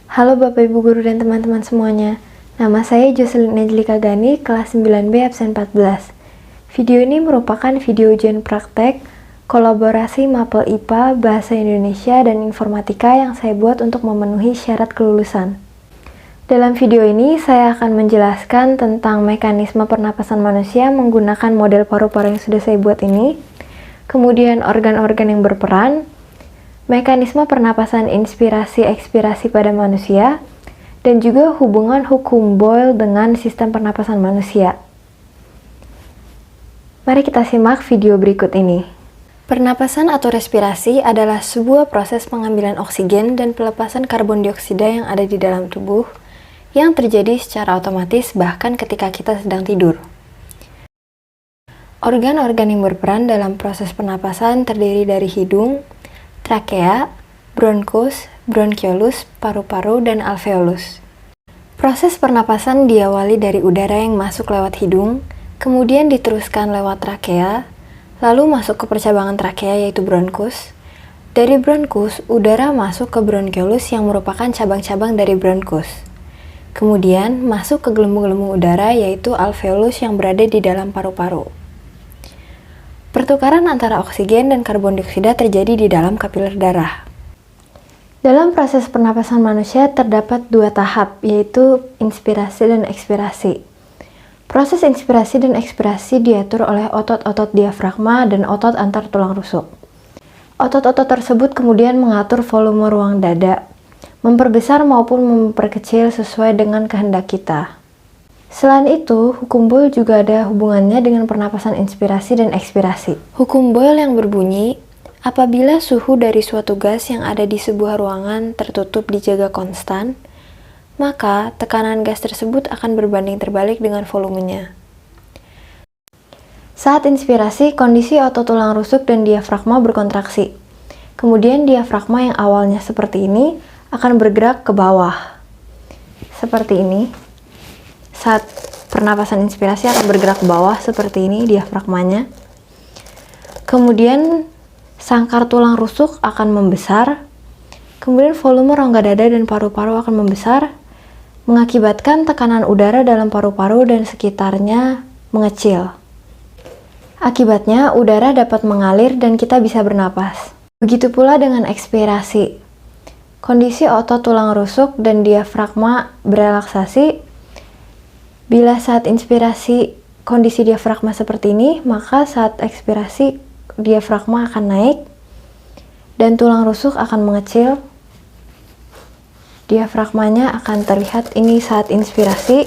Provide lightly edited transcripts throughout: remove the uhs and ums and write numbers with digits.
Halo Bapak Ibu Guru dan teman-teman semuanya. Nama saya Jocelyn Angelika Gani, kelas 9B absen 14. Video ini merupakan video ujian praktek kolaborasi Mapel IPA, Bahasa Indonesia, dan Informatika yang saya buat untuk memenuhi syarat kelulusan. Dalam video ini, saya akan menjelaskan tentang mekanisme pernapasan manusia menggunakan model paru-paru yang sudah saya buat ini, kemudian organ-organ yang berperan, mekanisme pernapasan inspirasi-ekspirasi pada manusia, dan juga hubungan hukum Boyle dengan sistem pernapasan manusia. Mari kita simak video berikut ini. Pernapasan atau respirasi adalah sebuah proses pengambilan oksigen dan pelepasan karbon dioksida yang ada di dalam tubuh yang terjadi secara otomatis bahkan ketika kita sedang tidur. Organ-organ yang berperan dalam proses pernapasan terdiri dari hidung, trakea, bronkus, bronkiolus, paru-paru, dan alveolus. Proses pernapasan diawali dari udara yang masuk lewat hidung, kemudian diteruskan lewat trakea, lalu masuk ke percabangan trakea yaitu bronkus. Dari bronkus, udara masuk ke bronkiolus yang merupakan cabang-cabang dari bronkus. Kemudian masuk ke gelembung-gelembung udara yaitu alveolus yang berada di dalam paru-paru. Pertukaran antara oksigen dan karbon dioksida terjadi di dalam kapiler darah. Dalam proses pernapasan manusia terdapat dua tahap, yaitu inspirasi dan ekspirasi. Proses inspirasi dan ekspirasi diatur oleh otot-otot diafragma dan otot antar tulang rusuk. Otot-otot tersebut kemudian mengatur volume ruang dada, memperbesar maupun memperkecil sesuai dengan kehendak kita. Selain itu, hukum Boyle juga ada hubungannya dengan pernapasan inspirasi dan ekspirasi. Hukum Boyle yang berbunyi, apabila suhu dari suatu gas yang ada di sebuah ruangan tertutup dijaga konstan, maka tekanan gas tersebut akan berbanding terbalik dengan volumenya. Saat inspirasi, kondisi otot tulang rusuk dan diafragma berkontraksi. Kemudian diafragma yang awalnya seperti ini akan bergerak ke bawah. Seperti ini. Saat pernapasan inspirasi akan bergerak ke bawah seperti ini diafragmanya. Kemudian sangkar tulang rusuk akan membesar. Kemudian volume rongga dada dan paru-paru akan membesar, mengakibatkan tekanan udara dalam paru-paru dan sekitarnya mengecil. Akibatnya udara dapat mengalir dan kita bisa bernapas. Begitu pula dengan ekspirasi. Kondisi otot tulang rusuk dan diafragma berelaksasi. Bila saat inspirasi kondisi diafragma seperti ini, maka saat ekspirasi diafragma akan naik dan tulang rusuk akan mengecil. Diafragmanya akan terlihat ini saat inspirasi.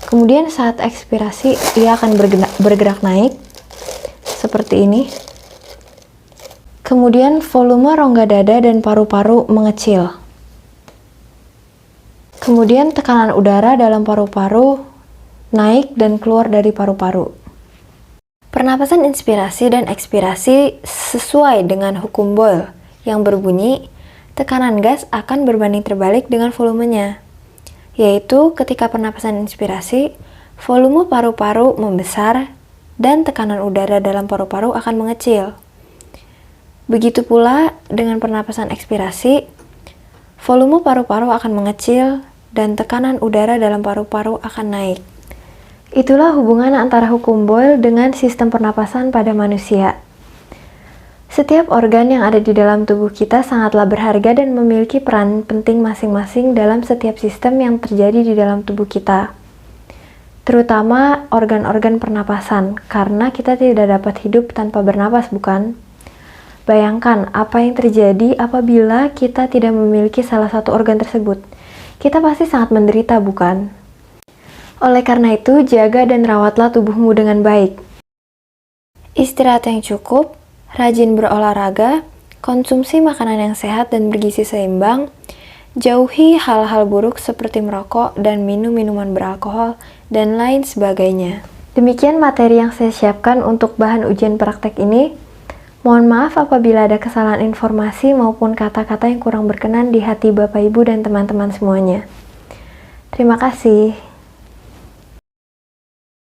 Kemudian saat ekspirasi ia akan bergerak naik seperti ini. Kemudian volume rongga dada dan paru-paru mengecil. Kemudian tekanan udara dalam paru-paru naik dan keluar dari paru-paru. Pernapasan inspirasi dan ekspirasi sesuai dengan hukum Boyle yang berbunyi, tekanan gas akan berbanding terbalik dengan volumenya. Yaitu ketika pernapasan inspirasi, volume paru-paru membesar dan tekanan udara dalam paru-paru akan mengecil. Begitu pula dengan pernapasan ekspirasi, volume paru-paru akan mengecil dan tekanan udara dalam paru-paru akan naik. Itulah hubungan antara hukum Boyle dengan sistem pernapasan pada manusia. Setiap organ yang ada di dalam tubuh kita sangatlah berharga dan memiliki peran penting masing-masing dalam setiap sistem yang terjadi di dalam tubuh kita. Terutama organ-organ pernapasan, karena kita tidak dapat hidup tanpa bernapas, bukan? Bayangkan apa yang terjadi apabila kita tidak memiliki salah satu organ tersebut. Kita pasti sangat menderita, bukan? Oleh karena itu, jaga dan rawatlah tubuhmu dengan baik. Istirahat yang cukup, rajin berolahraga, konsumsi makanan yang sehat dan bergizi seimbang, jauhi hal-hal buruk seperti merokok dan minum minuman beralkohol, dan lain sebagainya. Demikian materi yang saya siapkan untuk bahan ujian praktek ini. Mohon maaf apabila ada kesalahan informasi maupun kata-kata yang kurang berkenan di hati Bapak Ibu dan teman-teman semuanya. Terima kasih.